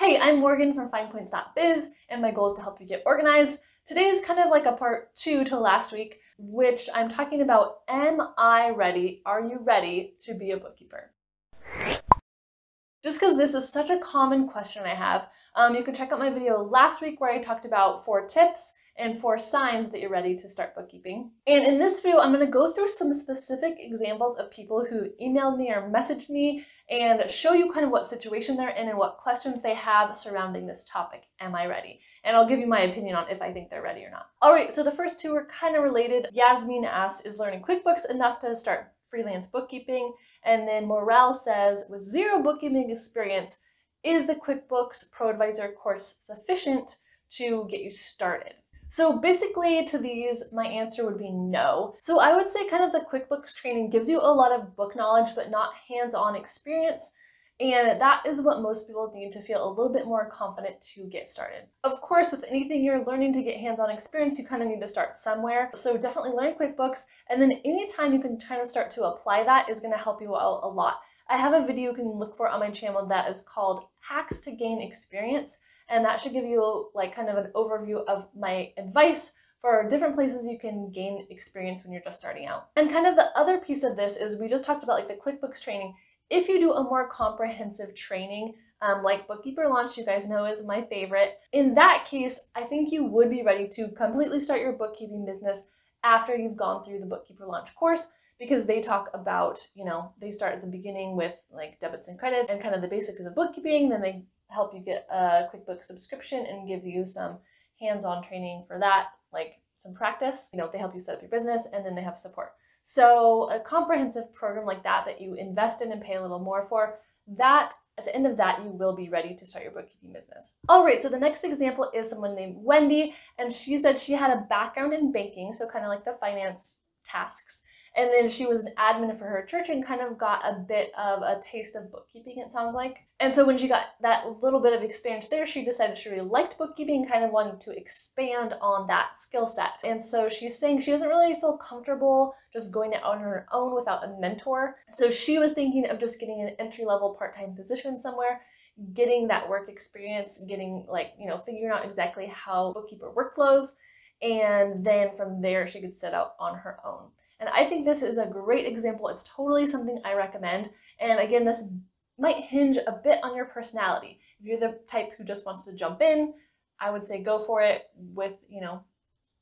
Hey, I'm Morgan from FinePoints.biz, and my goal is to help you get organized. Today is kind of like a part 2 to last week, which I'm talking about, am I ready? Are you ready to be a bookkeeper? Just because this is such a common question I have, you can check out my video last week where I talked about 4 tips and 4 signs that you're ready to start bookkeeping. And in this video, I'm going to go through some specific examples of people who emailed me or messaged me and show you kind of what situation they're in and what questions they have surrounding this topic. Am I ready? And I'll give you my opinion on if I think they're ready or not. All right, so the first 2 are kind of related. Yasmin asks, is learning QuickBooks enough to start freelance bookkeeping? And then Morale says, with 0 bookkeeping experience, is the QuickBooks Pro Advisor course sufficient to get you started? So basically to these, my answer would be no. So I would say kind of the QuickBooks training gives you a lot of book knowledge, but not hands-on experience. And that is what most people need to feel a little bit more confident to get started. Of course, with anything you're learning to get hands-on experience, you kind of need to start somewhere. So definitely learn QuickBooks. And then anytime you can kind of start to apply that is going to help you out a lot. I have a video you can look for on my channel that is called Hacks to Gain Experience. And that should give you like kind of an overview of my advice for different places you can gain experience when you're just starting out. And kind of the other piece of this is we just talked about like the QuickBooks training. If you do a more comprehensive training, like Bookkeeper Launch, you guys know is my favorite. In that case, I think you would be ready to completely start your bookkeeping business after you've gone through the Bookkeeper Launch course, because they talk about, they start at the beginning with like debits and credit and kind of the basics of bookkeeping. Then they help you get a QuickBooks subscription and give you some hands-on training for that, like some practice. They help you set up your business, and then they have support. So a comprehensive program like that that you invest in and pay a little more for, that at the end of that, you will be ready to start your bookkeeping business. All right, so the next example is someone named Wendy, and she said she had a background in banking, so kind of like the finance tasks. And then she was an admin for her church and kind of got a bit of a taste of bookkeeping, it sounds like. And so when she got that little bit of experience there, she decided she really liked bookkeeping and kind of wanted to expand on that skill set. And so she's saying she doesn't really feel comfortable just going it out on her own without a mentor. So she was thinking of just getting an entry-level part-time position somewhere, getting that work experience, getting figuring out exactly how bookkeeper workflows. And then from there, she could set out on her own. And I think this is a great example. It's totally something I recommend. And again, this might hinge a bit on your personality. If you're the type who just wants to jump in, I would say go for it with,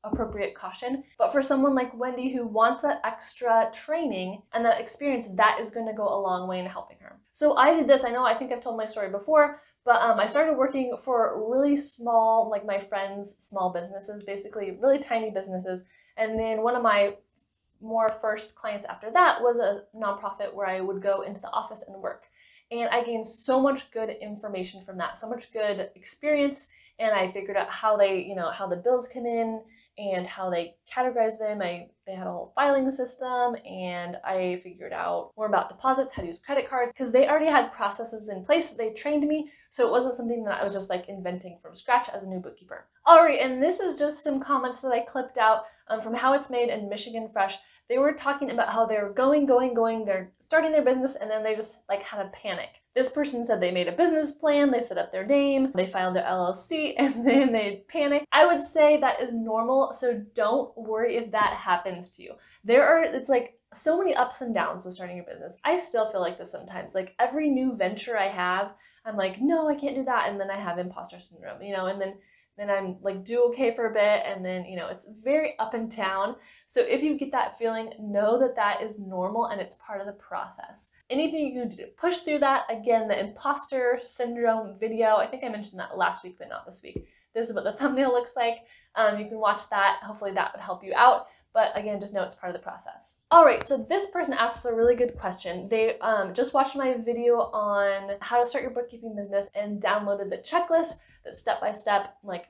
appropriate caution. But for someone like Wendy who wants that extra training and that experience, that is going to go a long way in helping her. So I did this. I think I've told my story before, but I started working for really small, like my friends' small businesses, basically really tiny businesses. And then one of my more first clients after that was a nonprofit where I would go into the office and work. And I gained so much good information from that, so much good experience. And I figured out how they, how the bills come in and how they categorize them. They had a whole filing system, and I figured out more about deposits, how to use credit cards, because they already had processes in place that they trained me. So it wasn't something that I was just like inventing from scratch as a new bookkeeper. All right, and this is just some comments that I clipped out from How It's Made and Michigan Fresh. They were talking about how they were going, they're starting their business, and then they just like had a panic. This person said they made a business plan, they set up their name, they filed their LLC, and then they panicked. I would say that is normal, so don't worry if that happens to you. It's like so many ups and downs with starting your business. I still feel like this sometimes. Like every new venture I have, I'm like, no, I can't do that, and then I have imposter syndrome, and then I'm like do okay for a bit, and then it's very up and down. So if you get that feeling, know that that is normal and it's part of the process. Anything you can do to push through that, again, the imposter syndrome video, I think I mentioned that last week but not this week. This is what the thumbnail looks like. You can watch that. Hopefully that would help you out. But again, just know it's part of the process. All right, so this person asks a really good question. They just watched my video on how to start your bookkeeping business and downloaded the checklist that's step-by-step, like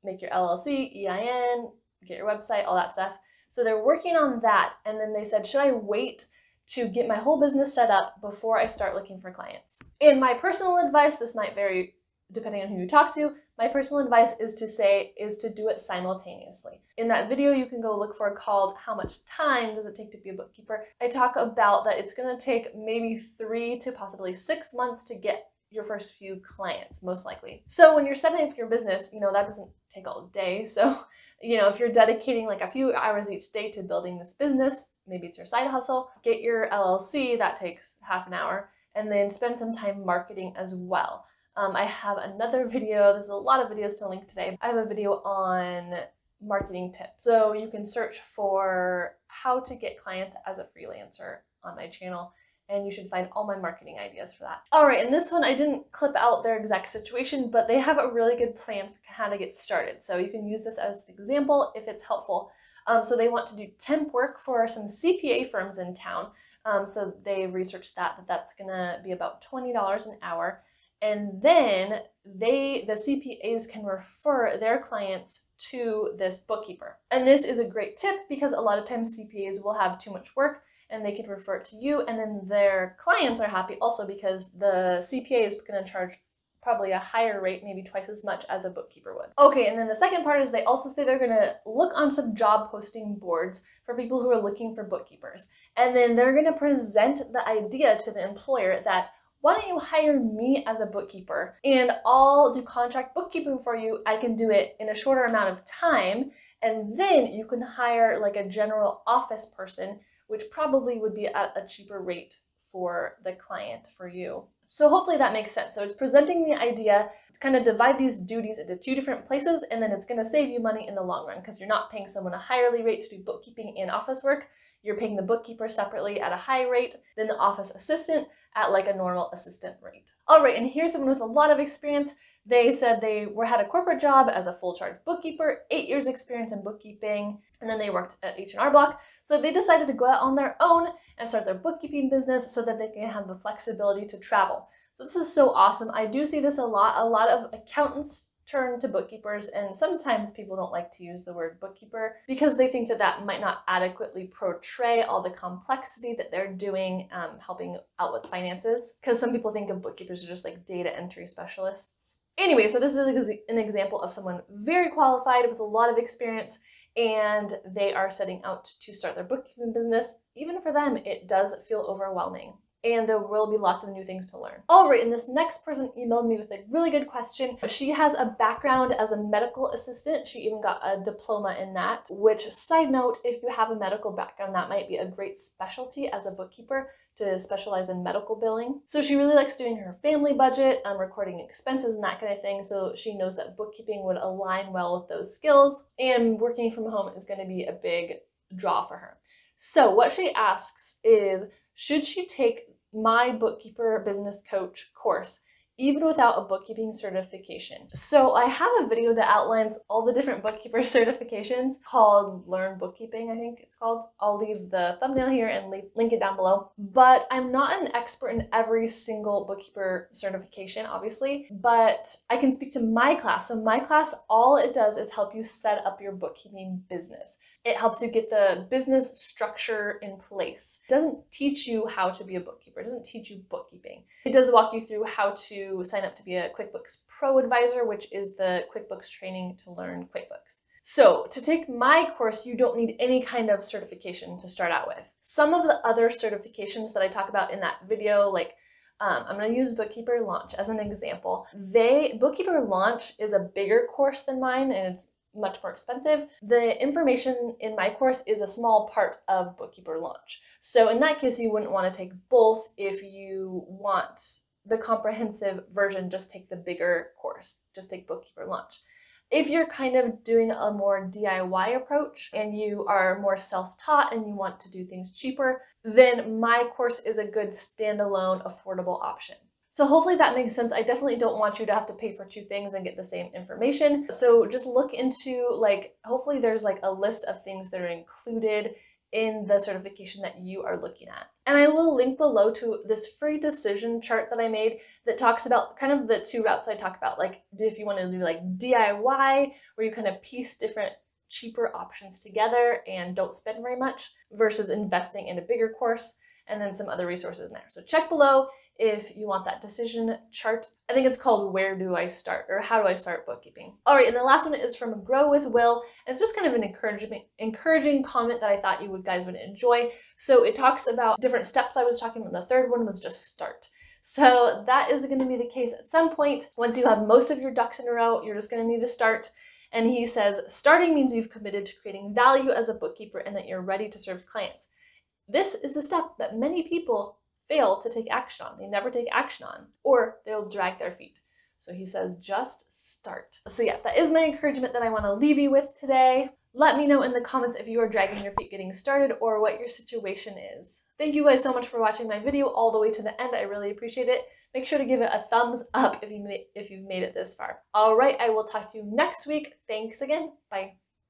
make your LLC, EIN, get your website, all that stuff. So they're working on that. And then they said, should I wait to get my whole business set up before I start looking for clients? And my personal advice, this might vary depending on who you talk to, my personal advice is to do it simultaneously. In that video you can go look for called How Much Time Does It Take to Be a Bookkeeper? I talk about that it's gonna take maybe 3 to possibly 6 months to get your first few clients, most likely. So when you're setting up your business, that doesn't take all day. So, if you're dedicating like a few hours each day to building this business, maybe it's your side hustle, get your LLC, that takes half an hour, and then spend some time marketing as well. I have another video, there's a lot of videos to link today. I have a video on marketing tips. So you can search for how to get clients as a freelancer on my channel, and you should find all my marketing ideas for that. All right, in this one, I didn't clip out their exact situation, but they have a really good plan for how to get started. So you can use this as an example if it's helpful. So they want to do temp work for some CPA firms in town. So they researched that's gonna be about $20 an hour. And then the CPAs can refer their clients to this bookkeeper. And this is a great tip because a lot of times CPAs will have too much work and they can refer it to you, and then their clients are happy also because the CPA is going to charge probably a higher rate, maybe twice as much as a bookkeeper would. Okay, and then the second part is they also say they're going to look on some job posting boards for people who are looking for bookkeepers. And then they're going to present the idea to the employer that, why don't you hire me as a bookkeeper and I'll do contract bookkeeping for you. I can do it in a shorter amount of time, and then you can hire like a general office person, which probably would be at a cheaper rate for the client, for you. So hopefully that makes sense. So it's presenting the idea, kind of divide these duties into two different places, and then it's going to save you money in the long run because you're not paying someone a higher rate to do bookkeeping and office work. You're paying the bookkeeper separately at a high rate, then the office assistant at like a normal assistant rate. All right, and here's someone with a lot of experience. They said they had a corporate job as a full-charge bookkeeper, 8 years experience in bookkeeping, and then they worked at H&R Block. So they decided to go out on their own and start their bookkeeping business so that they can have the flexibility to travel. So this is so awesome. I do see this a lot. A lot of accountants turn to bookkeepers, and sometimes people don't like to use the word bookkeeper because they think that might not adequately portray all the complexity that they're doing, helping out with finances, because some people think of bookkeepers as just like data entry specialists. Anyway, so this is an example of someone very qualified with a lot of experience, and they are setting out to start their bookkeeping business. Even for them, it does feel overwhelming, and there will be lots of new things to learn. All right, and this next person emailed me with a really good question. She has a background as a medical assistant. She even got a diploma in that, which, side note, if you have a medical background, that might be a great specialty as a bookkeeper, to specialize in medical billing. So she really likes doing her family budget, recording expenses and that kind of thing. So she knows that bookkeeping would align well with those skills, and working from home is going to be a big draw for her. So what she asks is, should she take my bookkeeper business coach course even without a bookkeeping certification? So I have a video that outlines all the different bookkeeper certifications called Learn Bookkeeping, I think it's called. I'll leave the thumbnail here and link it down below. But I'm not an expert in every single bookkeeper certification, obviously, but I can speak to my class. So my class, all it does is help you set up your bookkeeping business. It helps you get the business structure in place. It doesn't teach you how to be a bookkeeper. It doesn't teach you bookkeeping. It does walk you through how to sign up to be a QuickBooks Pro advisor, which is the QuickBooks training to learn QuickBooks. So to take my course, you don't need any kind of certification to start out with. Some of the other certifications that I talk about in that video, like I'm going to use Bookkeeper Launch as an example. Bookkeeper Launch is a bigger course than mine, and it's much more expensive. The information in my course is a small part of Bookkeeper Launch. So in that case, you wouldn't want to take both. If you want the comprehensive version, just take the bigger course, just take Bookkeeper Launch. If you're kind of doing a more DIY approach and you are more self-taught and you want to do things cheaper, then my course is a good standalone, affordable option. So hopefully that makes sense. I definitely don't want you to have to pay for two things and get the same information. So just look into, like, hopefully there's like a list of things that are included in the certification that you are looking at. And I will link below to this free decision chart that I made that talks about kind of the two routes I talk about, like if you want to do like DIY, where you kind of piece different cheaper options together and don't spend very much, versus investing in a bigger course, and then some other resources in there. So check below if you want that decision chart. I think it's called Where Do I Start, or How Do I Start Bookkeeping? All right, and the last one is from Grow with Will. And it's just kind of an encouraging comment that I thought you guys would enjoy. So it talks about different steps I was talking about. The third one was just start. So that is going to be the case at some point. Once you have most of your ducks in a row, you're just going to need to start. And he says, starting means you've committed to creating value as a bookkeeper and that you're ready to serve clients. This is the step that many people fail to take action on. They never take action on, or they'll drag their feet. So he says, just start. So yeah, that is my encouragement that I want to leave you with today. Let me know in the comments if you are dragging your feet getting started or what your situation is. Thank you guys so much for watching my video all the way to the end. I really appreciate it. Make sure to give it a thumbs up if you've made it this far. All right, I will talk to you next week. Thanks again. Bye.